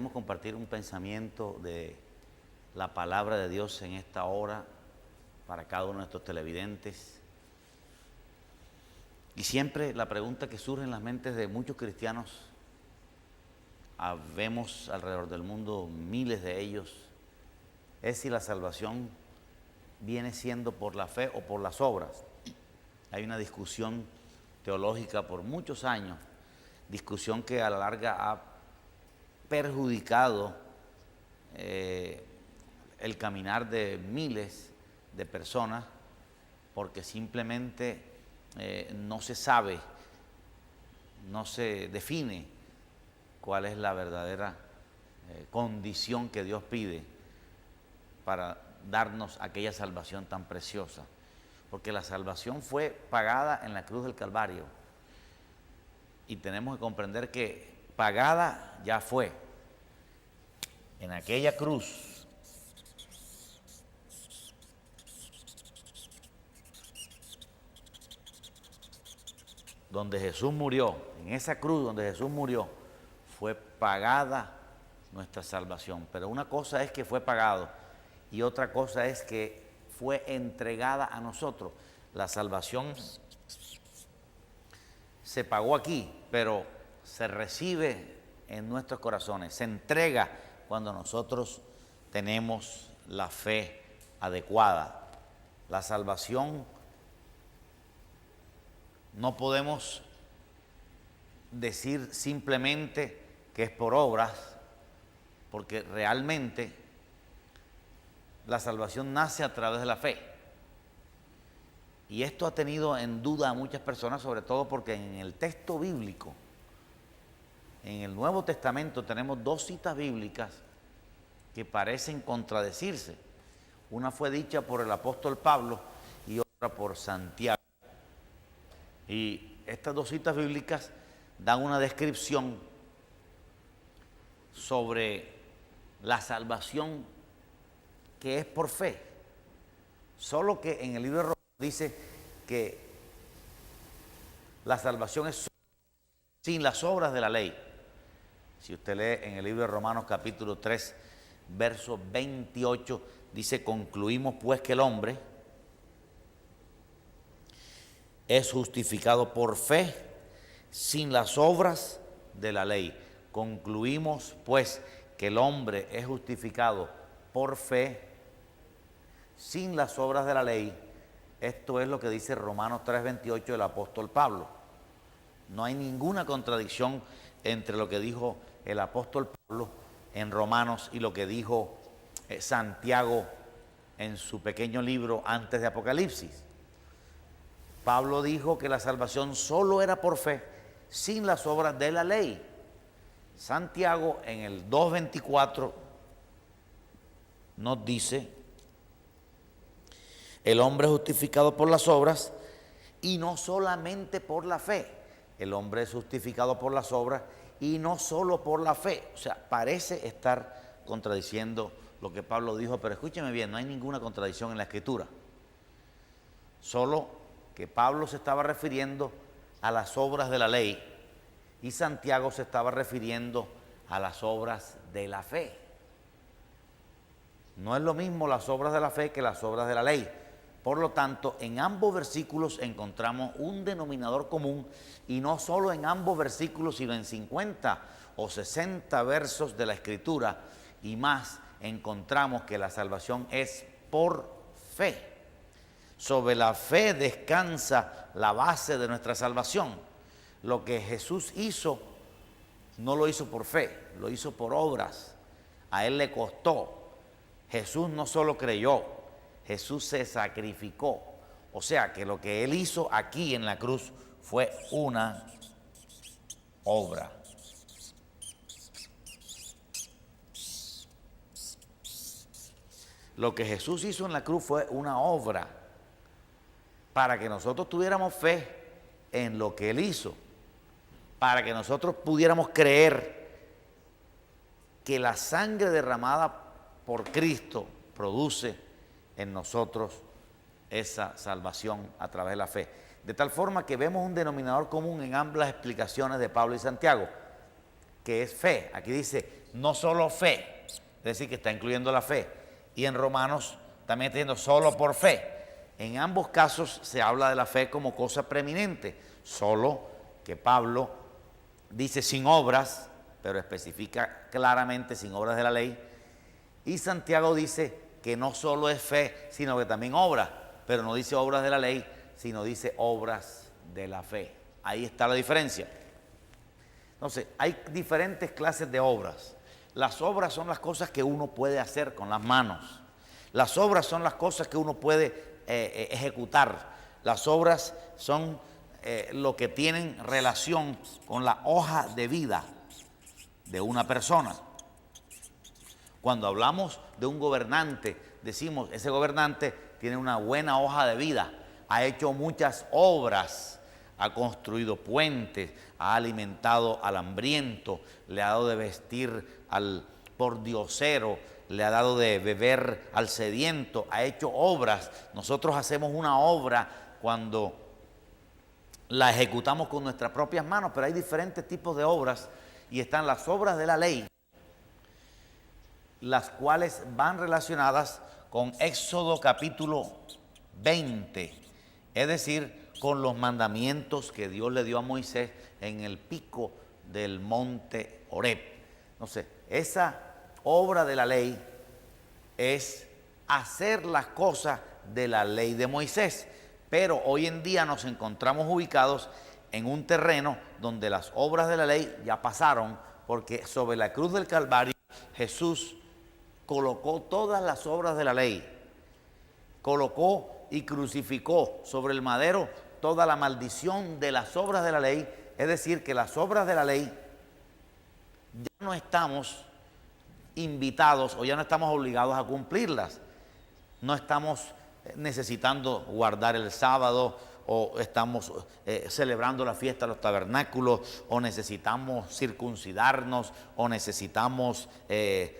queremos compartir un pensamiento de la palabra de Dios en esta hora para cada uno de nuestros televidentes. Y siempre la pregunta que surge en las mentes de muchos cristianos, vemos alrededor del mundo miles de ellos, es si la salvación viene siendo por la fe o por las obras. Hay una discusión teológica por muchos años, discusión que a la larga ha perjudicado el caminar de miles de personas, porque simplemente no se sabe, no se define cuál es la verdadera condición que Dios pide para darnos aquella salvación tan preciosa. Porque la salvación fue pagada en la cruz del Calvario. Y tenemos que comprender que pagada ya fue. En aquella cruz donde Jesús murió, en esa cruz donde Jesús murió, fue pagada nuestra salvación. Pero una cosa es que fue pagado y otra cosa es que fue entregada a nosotros. La salvación se pagó aquí, pero se recibe en nuestros corazones, se entrega cuando nosotros tenemos la fe adecuada. La salvación no podemos decir simplemente que es por obras, porque realmente la salvación nace a través de la fe. Y esto ha tenido en duda a muchas personas, sobre todo porque en el texto bíblico, en el Nuevo Testamento, tenemos dos citas bíblicas que parecen contradecirse. Una fue dicha por el apóstol Pablo y otra por Santiago. Y estas dos citas bíblicas dan una descripción sobre la salvación que es por fe. Solo que en el libro de Romanos dice que la salvación es sin las obras de la ley. Si usted lee en el libro de Romanos capítulo 3, verso 28, dice: concluimos pues que el hombre es justificado por fe sin las obras de la ley. Concluimos pues que el hombre es justificado por fe sin las obras de la ley. Esto es lo que dice Romanos 3:28 del apóstol Pablo. No hay ninguna contradicción entre lo que dijo el apóstol Pablo en Romanos y lo que dijo Santiago en su pequeño libro antes de Apocalipsis. Pablo dijo que la salvación solo era por fe, sin las obras de la ley. Santiago en el 2:24 nos dice: el hombre es justificado por las obras y no solamente por la fe. El hombre es justificado por las obras y no solo por la fe. O sea, parece estar contradiciendo lo que Pablo dijo, pero escúcheme bien, no hay ninguna contradicción en la Escritura. Solo que Pablo se estaba refiriendo a las obras de la ley y Santiago se estaba refiriendo a las obras de la fe. No es lo mismo las obras de la fe que las obras de la ley. Por lo tanto, en ambos versículos encontramos un denominador común, y no solo en ambos versículos, sino en 50 o 60 versos de la Escritura y más, encontramos que la salvación es por fe. Sobre la fe descansa la base de nuestra salvación. Lo que Jesús hizo, no lo hizo por fe, lo hizo por obras. A Él le costó. Jesús no solo creyó, Jesús se sacrificó. O sea que lo que Él hizo aquí en la cruz fue una obra. Lo que Jesús hizo en la cruz fue una obra para que nosotros tuviéramos fe en lo que Él hizo, para que nosotros pudiéramos creer que la sangre derramada por Cristo produce en nosotros esa salvación a través de la fe. De tal forma que vemos un denominador común en ambas explicaciones de Pablo y Santiago, que es fe. Aquí dice, no solo fe, es decir, que está incluyendo la fe. Y en Romanos también está diciendo solo por fe. En ambos casos se habla de la fe como cosa preeminente, solo que Pablo dice sin obras, pero especifica claramente sin obras de la ley. Y Santiago dice que no solo es fe, sino que también obra, pero no dice obras de la ley, sino dice obras de la fe. Ahí está la diferencia. Entonces, hay diferentes clases de obras. Las obras son las cosas que uno puede hacer con las manos. Las obras son las cosas que uno puede ejecutar. Las obras son lo que tienen relación con la hoja de vida de una persona. Cuando hablamos de un gobernante, decimos, ese gobernante tiene una buena hoja de vida, ha hecho muchas obras, ha construido puentes, ha alimentado al hambriento, le ha dado de vestir al pordiosero, le ha dado de beber al sediento, ha hecho obras. Nosotros hacemos una obra cuando la ejecutamos con nuestras propias manos, pero hay diferentes tipos de obras y están las obras de la ley, las cuales van relacionadas con Éxodo capítulo 20, es decir, con los mandamientos que Dios le dio a Moisés en el pico del monte Horeb. Entonces, esa obra de la ley es hacer las cosas de la ley de Moisés, pero hoy en día nos encontramos ubicados en un terreno donde las obras de la ley ya pasaron, porque sobre la cruz del Calvario Jesús colocó todas las obras de la ley, colocó y crucificó sobre el madero toda la maldición de las obras de la ley, es decir, que las obras de la ley ya no estamos invitados o ya no estamos obligados a cumplirlas. No estamos necesitando guardar el sábado o estamos celebrando la fiesta de los tabernáculos o necesitamos circuncidarnos o necesitamos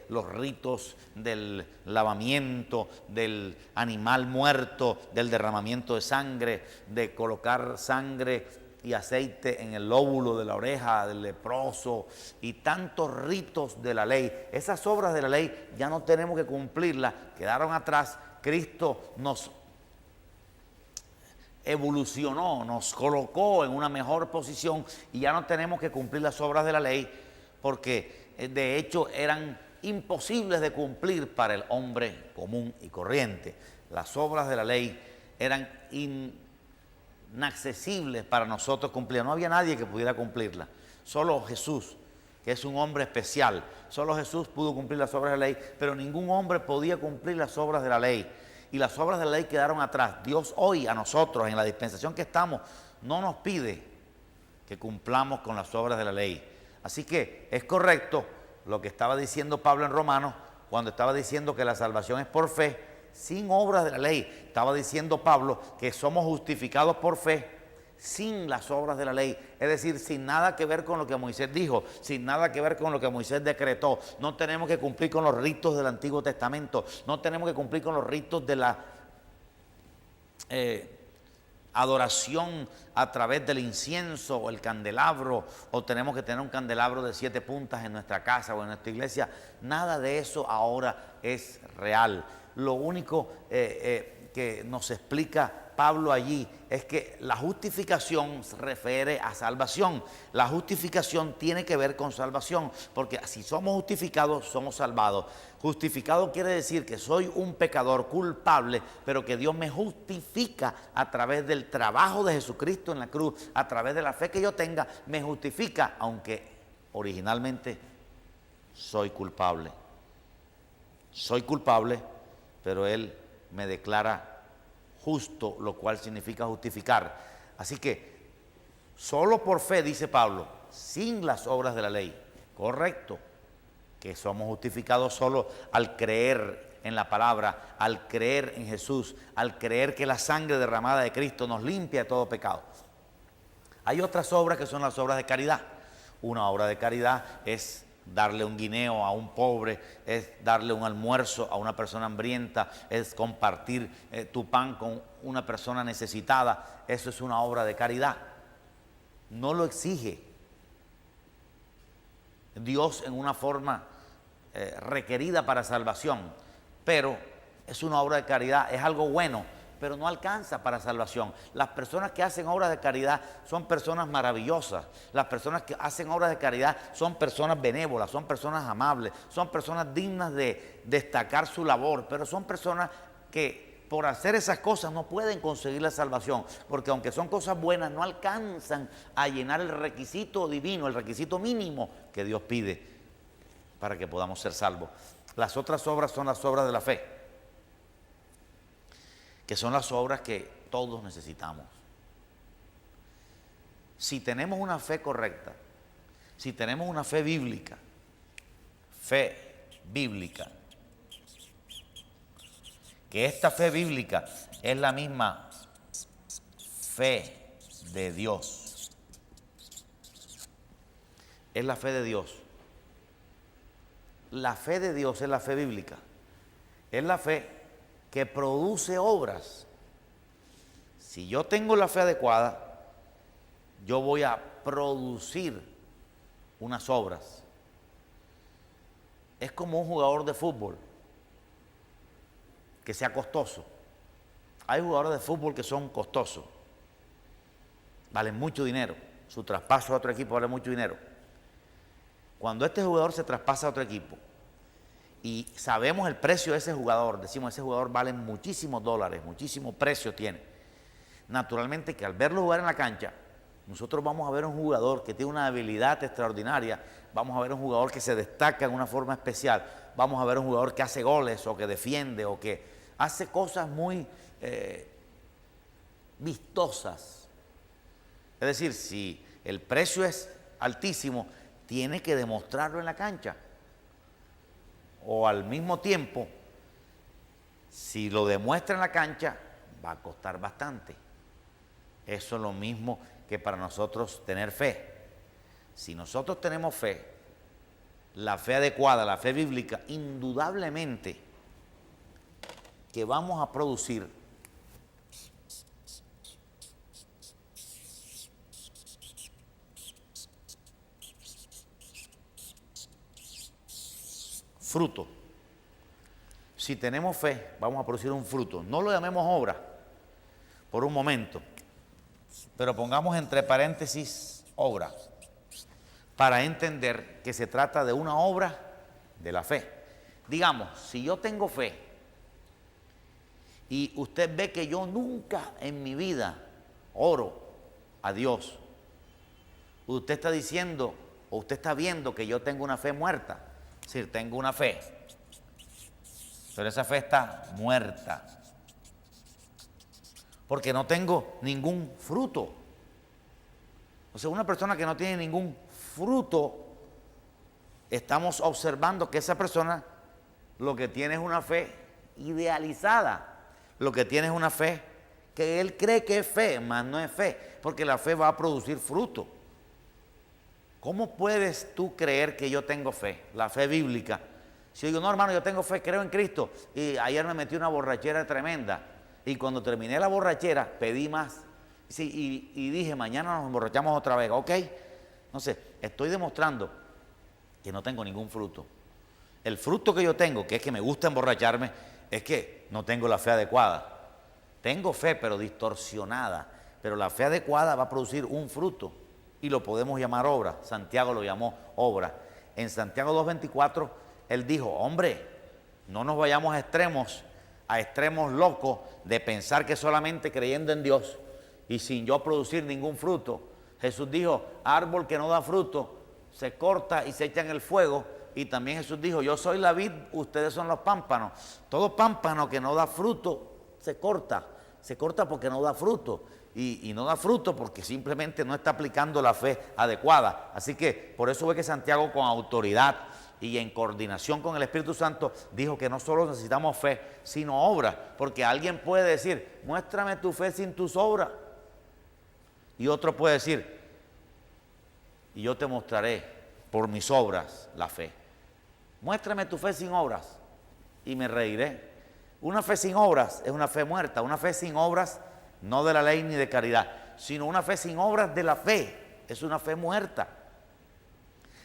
los ritos del lavamiento, del animal muerto, del derramamiento de sangre, de colocar sangre y aceite en el lóbulo de la oreja del leproso y tantos ritos de la ley. Esas obras de la ley ya no tenemos que cumplirlas, quedaron atrás. Cristo nos evolucionó, nos colocó en una mejor posición y ya no tenemos que cumplir las obras de la ley porque de hecho eran imposibles de cumplir para el hombre común y corriente. Las obras de la ley eran inaccesibles para nosotros cumplir. No había nadie que pudiera cumplirla. Solo Jesús, que es un hombre especial. Solo Jesús pudo cumplir las obras de la ley, pero ningún hombre podía cumplir las obras de la ley. Y las obras de la ley quedaron atrás. Dios hoy a nosotros, en la dispensación que estamos, no nos pide que cumplamos con las obras de la ley. Así que es correcto lo que estaba diciendo Pablo en Romanos, cuando estaba diciendo que la salvación es por fe, sin obras de la ley. Estaba diciendo Pablo que somos justificados por fe sin las obras de la ley, es decir, sin nada que ver con lo que Moisés dijo, sin nada que ver con lo que Moisés decretó. No tenemos que cumplir con los ritos del Antiguo Testamento, no tenemos que cumplir con los ritos de la adoración a través del incienso o el candelabro, o tenemos que tener un candelabro de 7 puntas en nuestra casa o en nuestra iglesia. Nada de eso ahora es real. Lo único que nos explica Pablo allí es que la justificación se refiere a salvación. La justificación tiene que ver con salvación, porque si somos justificados, somos salvados. Justificado quiere decir que soy un pecador culpable, pero que Dios me justifica a través del trabajo de Jesucristo en la cruz, a través de la fe que yo tenga, me justifica, aunque originalmente soy culpable. Soy culpable, pero Él me declara justo, lo cual significa justificar. Así que solo por fe, dice Pablo, sin las obras de la ley. Correcto, que somos justificados solo al creer en la palabra, al creer en Jesús, al creer que la sangre derramada de Cristo nos limpia de todo pecado. Hay otras obras que son las obras de caridad. Una obra de caridad es darle un guineo a un pobre, es darle un almuerzo a una persona hambrienta, es compartir tu pan con una persona necesitada. Eso es una obra de caridad. No lo exige Dios en una forma requerida para salvación, pero es una obra de caridad, es algo bueno, pero no alcanza para salvación. Las personas que hacen obras de caridad son personas maravillosas. Las personas que hacen obras de caridad son personas benévolas, son personas amables, son personas dignas de destacar su labor, pero son personas que por hacer esas cosas no pueden conseguir la salvación, porque aunque son cosas buenas, no alcanzan a llenar el requisito divino, el requisito mínimo que Dios pide para que podamos ser salvos. Las otras obras son las obras de la fe, que son las obras que todos necesitamos. Si tenemos una fe correcta, si tenemos una fe bíblica, que esta fe bíblica es la misma fe de Dios, es la fe de Dios. La fe de Dios es la fe bíblica, es la fe que produce obras. Si yo tengo la fe adecuada, yo voy a producir unas obras. Es como un jugador de fútbol que sea costoso. Hay jugadores de fútbol que son costosos, valen mucho dinero, su traspaso a otro equipo vale mucho dinero. Cuando este jugador se traspasa a otro equipo y sabemos el precio de ese jugador, decimos ese jugador vale muchísimos dólares, muchísimo precio tiene. Naturalmente que al verlo jugar en la cancha, nosotros vamos a ver un jugador que tiene una habilidad extraordinaria, vamos a ver un jugador que se destaca en una forma especial, vamos a ver un jugador que hace goles o que defiende o que hace cosas muy vistosas. Es decir, si el precio es altísimo, tiene que demostrarlo en la cancha. O al mismo tiempo, si lo demuestra en la cancha, va a costar bastante. Eso es lo mismo que para nosotros tener fe. Si nosotros tenemos fe, la fe adecuada, la fe bíblica, indudablemente que vamos a producir fruto. Si tenemos fe, vamos a producir un fruto. No lo llamemos obra por un momento, pero pongamos entre paréntesis obra, para entender que se trata de una obra de la fe. Digamos, si yo tengo fe y usted ve que yo nunca en mi vida oro a Dios, usted está diciendo o usted está viendo que yo tengo una fe muerta. Es decir, tengo una fe, pero esa fe está muerta, porque no tengo ningún fruto. O sea, una persona que no tiene ningún fruto, estamos observando que esa persona lo que tiene es una fe idealizada, lo que tiene es una fe que él cree que es fe, mas no es fe, porque la fe va a producir fruto. ¿Cómo puedes tú creer que yo tengo fe? La fe bíblica. Si yo digo, no hermano, yo tengo fe, creo en Cristo, y ayer me metí una borrachera tremenda, y cuando terminé la borrachera pedí más, sí, y dije, mañana nos emborrachamos otra vez, ¿ok? No sé, estoy demostrando que no tengo ningún fruto. El fruto que yo tengo, que es que me gusta emborracharme, es que no tengo la fe adecuada. Tengo fe, pero distorsionada, pero la fe adecuada va a producir un fruto. Y lo podemos llamar obra. Santiago lo llamó obra. En Santiago 2:24, él dijo, hombre, no nos vayamos a extremos locos de pensar que solamente creyendo en Dios y sin yo producir ningún fruto. Jesús dijo, árbol que no da fruto, se corta y se echa en el fuego. Y también Jesús dijo, yo soy la vid, ustedes son los pámpanos. Todo pámpano que no da fruto, se corta porque no da fruto. Y no da fruto porque simplemente no está aplicando la fe adecuada. Así que por eso ve que Santiago, con autoridad y en coordinación con el Espíritu Santo, dijo que no solo necesitamos fe, sino obra. Porque alguien puede decir, muéstrame tu fe sin tus obras. Y otro puede decir, y yo te mostraré por mis obras la fe. Muéstrame tu fe sin obras y me reiré. Una fe sin obras es una fe muerta. Una fe sin obras, no de la ley ni de caridad, sino una fe sin obras de la fe, es una fe muerta.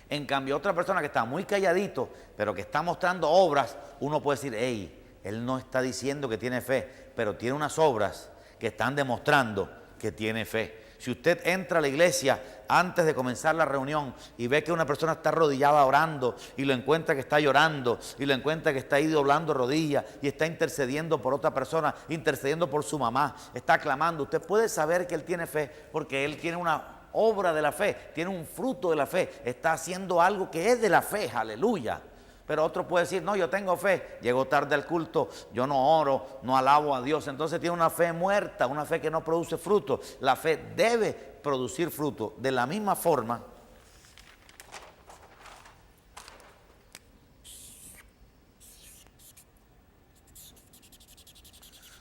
En cambio, otra persona que está muy calladito, pero que está mostrando obras, uno puede decir, hey, él no está diciendo que tiene fe, pero tiene unas obras que están demostrando que tiene fe. Si usted entra a la iglesia antes de comenzar la reunión y ve que una persona está arrodillada orando y lo encuentra que está llorando y lo encuentra que está ahí doblando rodillas y está intercediendo por otra persona, intercediendo por su mamá, está clamando, usted puede saber que él tiene fe porque él tiene una obra de la fe, tiene un fruto de la fe, está haciendo algo que es de la fe, aleluya. Pero otro puede decir, no, yo tengo fe, llego tarde al culto, yo no oro, no alabo a Dios. Entonces tiene una fe muerta, una fe que no produce fruto. La fe debe producir fruto. De la misma forma,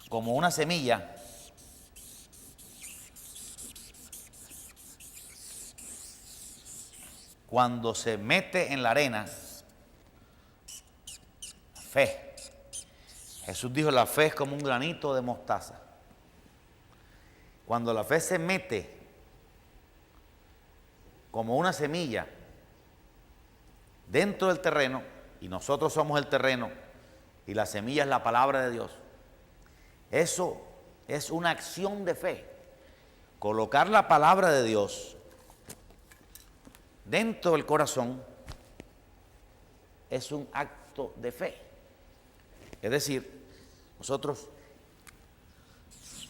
como una semilla, cuando se mete en la arena, fe. Jesús dijo, la fe es como un granito de mostaza. Cuando la fe se mete como una semilla dentro del terreno, y nosotros somos el terreno, y la semilla es la palabra de Dios, eso es una acción de fe. Colocar la palabra de Dios dentro del corazón es un acto de fe. Es decir, nosotros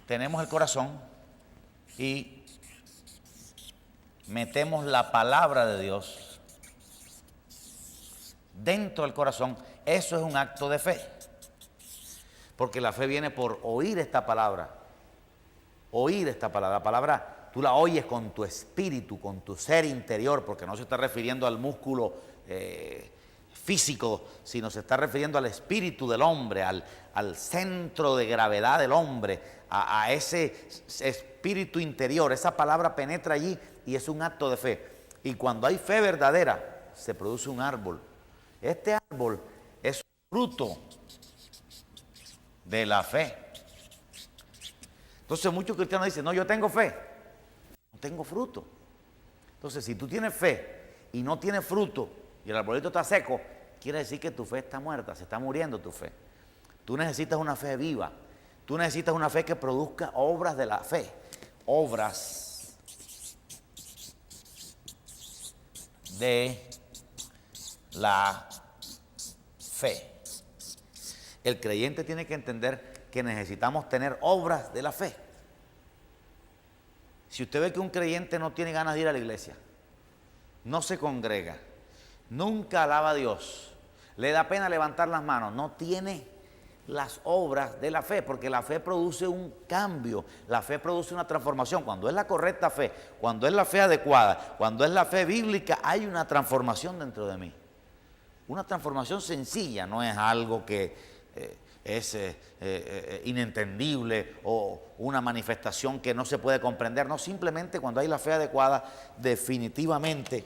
tenemos el corazón y metemos la palabra de Dios dentro del corazón. Eso es un acto de fe. Porque la fe viene por oír esta palabra. Oír esta palabra. La palabra tú la oyes con tu espíritu, con tu ser interior, porque no se está refiriendo al músculo físico, sino se está refiriendo al espíritu del hombre, al centro de gravedad del hombre, a ese espíritu interior. Esa palabra penetra allí y es un acto de fe. Y cuando hay fe verdadera, se produce un árbol. Este árbol es fruto de la fe. Entonces muchos cristianos dicen, no, yo tengo fe, no tengo fruto. Entonces si tú tienes fe y no tienes fruto y el arbolito está seco, quiere decir que tu fe está muerta, se está muriendo tu fe. Tú necesitas una fe viva, tú necesitas una fe que produzca obras de la fe, obras de la fe. El creyente tiene que entender que necesitamos tener obras de la fe. Si usted ve que un creyente no tiene ganas de ir a la iglesia, no se congrega, nunca alaba a Dios, le da pena levantar las manos, no tiene las obras de la fe, porque la fe produce un cambio, la fe produce una transformación. Cuando es la correcta fe, cuando es la fe adecuada, cuando es la fe bíblica, hay una transformación dentro de mí. Una transformación sencilla, no es algo que es inentendible o una manifestación que no se puede comprender. No, simplemente cuando hay la fe adecuada, definitivamente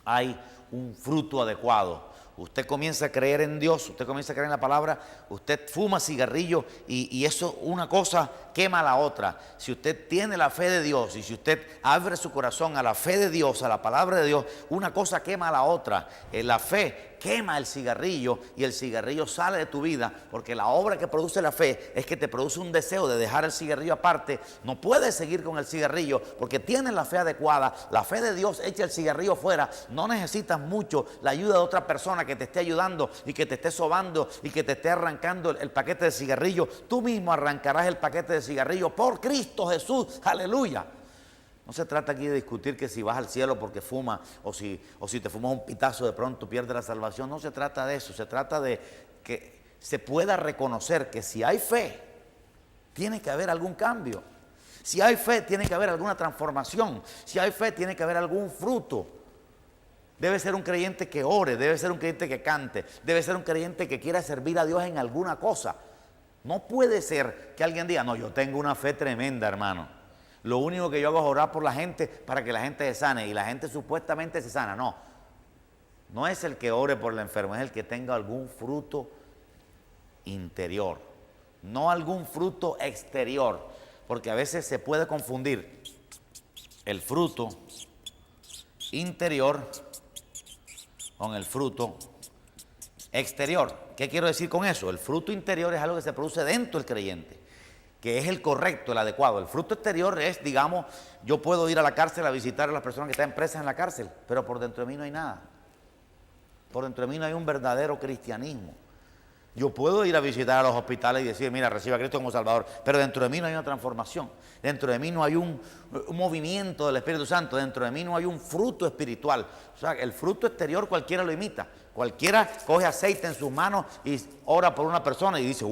hay un fruto adecuado. Usted comienza a creer en Dios, usted comienza a creer en la palabra, usted fuma cigarrillo y eso, una cosa quema a la otra. Si usted tiene la fe de Dios y si usted abre su corazón a la fe de Dios, a la palabra de Dios, una cosa quema a la otra. La fe quema el cigarrillo y el cigarrillo sale de tu vida, porque la obra que produce la fe es que te produce un deseo de dejar el cigarrillo aparte. No puedes seguir con el cigarrillo porque tienes la fe adecuada. La fe de Dios echa el cigarrillo fuera. No necesitas mucho la ayuda de otra persona que te esté ayudando y que te esté sobando y que te esté arrancando el paquete de cigarrillo. Tú mismo arrancarás el paquete de cigarrillo por Cristo Jesús. Aleluya. No se trata aquí de discutir que si vas al cielo porque fumas o si te fumas un pitazo de pronto pierdes la salvación. No se trata de eso. Se trata de que se pueda reconocer que si hay fe, tiene que haber algún cambio. Si hay fe, tiene que haber alguna transformación. Si hay fe, tiene que haber algún fruto. Debe ser un creyente que ore, debe ser un creyente que cante, debe ser un creyente que quiera servir a Dios en alguna cosa. No puede ser que alguien diga, no, yo tengo una fe tremenda, hermano. Lo único que yo hago es orar por la gente para que la gente se sane y la gente supuestamente se sana. No, no es el que ore por el enfermo, es el que tenga algún fruto interior, no algún fruto exterior, porque a veces se puede confundir el fruto interior con el fruto exterior. ¿Qué quiero decir con eso? El fruto interior es algo que se produce dentro del creyente, que es el correcto, el adecuado. El fruto exterior es, digamos, yo puedo ir a la cárcel a visitar a las personas que están presas en la cárcel, pero por dentro de mí no hay nada. Por dentro de mí no hay un verdadero cristianismo. Yo puedo ir a visitar a los hospitales y decir, mira, reciba a Cristo como Salvador, pero dentro de mí no hay una transformación. Dentro de mí no hay un movimiento del Espíritu Santo. Dentro de mí no hay un fruto espiritual. O sea, el fruto exterior cualquiera lo imita. Cualquiera coge aceite en sus manos y ora por una persona y dice,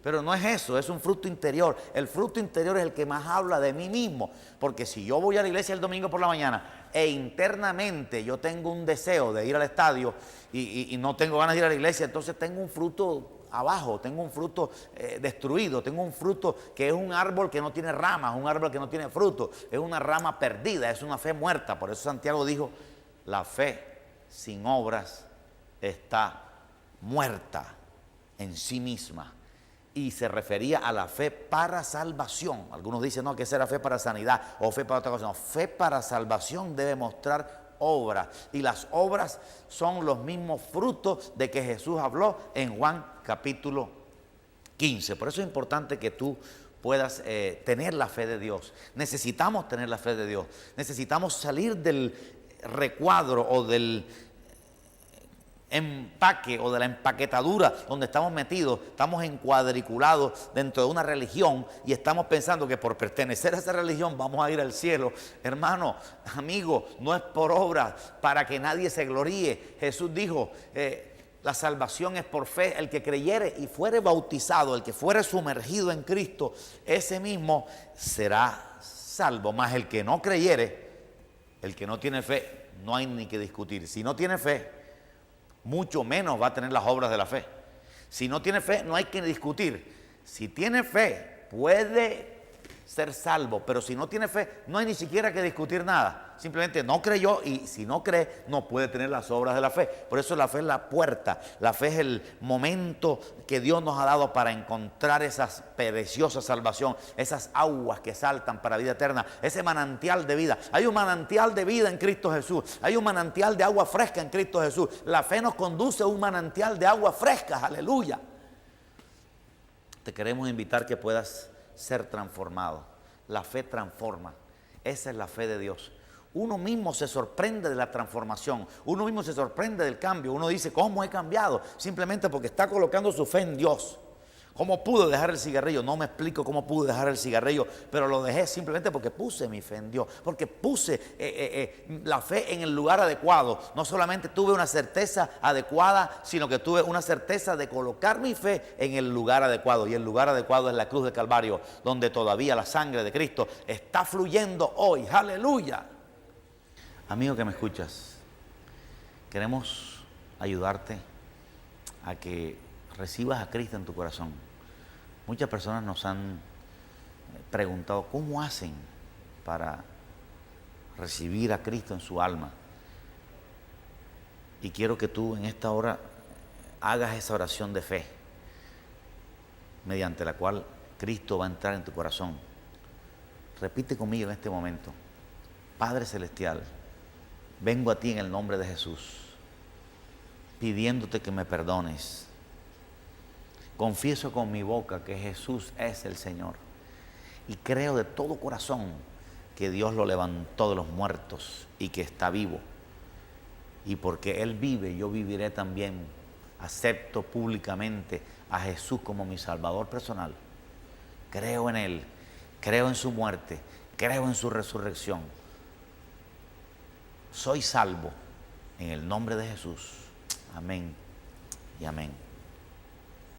pero no es eso, es un fruto interior. El fruto interior es el que más habla de mí mismo. Porque si yo voy a la iglesia el domingo por la mañana e internamente yo tengo un deseo de ir al estadio y no tengo ganas de ir a la iglesia, entonces tengo un fruto abajo, tengo un fruto destruido, tengo un fruto que es un árbol que no tiene ramas, un árbol que no tiene fruto, es una rama perdida, es una fe muerta. Por eso Santiago dijo, la fe sin obras está muerta en sí misma. Y se refería a la fe para salvación. Algunos dicen, no, que esa era fe para sanidad o fe para otra cosa. No, fe para salvación debe mostrar obras. Y las obras son los mismos frutos de que Jesús habló en Juan capítulo 15. Por eso es importante que tú puedas tener la fe de Dios. Necesitamos tener la fe de Dios. Necesitamos salir del recuadro o del empaque o de la empaquetadura donde estamos metidos. Estamos encuadriculados dentro de una religión y estamos pensando que por pertenecer a esa religión vamos a ir al cielo. Hermano, amigo, no es por obra para que nadie se gloríe. Jesús dijo, la salvación es por fe. El que creyere y fuere bautizado, el que fuere sumergido en Cristo, ese mismo será salvo. Mas el que no creyere, el que no tiene fe, no hay ni que discutir. Si no tiene fe, mucho menos va a tener las obras de la fe. Si no tiene fe, no hay que discutir. Si tiene fe, puede ser salvo, pero si no tiene fe, no hay ni siquiera que discutir nada. Simplemente no creyó y si no cree, no puede tener las obras de la fe. Por eso la fe es la puerta, la fe es el momento que Dios nos ha dado para encontrar esa preciosa salvación, esas aguas que saltan para vida eterna, ese manantial de vida. Hay un manantial de vida en Cristo Jesús, hay un manantial de agua fresca en Cristo Jesús. La fe nos conduce a un manantial de agua fresca, aleluya. Te queremos invitar que puedas ser transformado. La fe transforma, esa es la fe de Dios. Uno mismo se sorprende de la transformación, uno mismo se sorprende del cambio. Uno dice, ¿cómo he cambiado? Simplemente porque está colocando su fe en Dios. ¿Cómo pude dejar el cigarrillo? No me explico cómo pude dejar el cigarrillo, pero lo dejé simplemente porque puse mi fe en Dios, porque puse la fe en el lugar adecuado. No solamente tuve una certeza adecuada, sino que tuve una certeza de colocar mi fe en el lugar adecuado. Y el lugar adecuado es la cruz del Calvario, donde todavía la sangre de Cristo está fluyendo hoy. ¡Aleluya! Amigo que me escuchas, queremos ayudarte a que recibas a Cristo en tu corazón. Muchas personas nos han preguntado cómo hacen para recibir a Cristo en su alma. Y quiero que tú en esta hora hagas esa oración de fe, mediante la cual Cristo va a entrar en tu corazón. Repite conmigo en este momento: Padre Celestial, vengo a ti en el nombre de Jesús, pidiéndote que me perdones. Confieso con mi boca que Jesús es el Señor y creo de todo corazón que Dios lo levantó de los muertos y que está vivo. Y porque Él vive, yo viviré también. Acepto públicamente a Jesús como mi Salvador personal. Creo en Él, creo en su muerte, creo en su resurrección. Soy salvo en el nombre de Jesús. Amén y amén.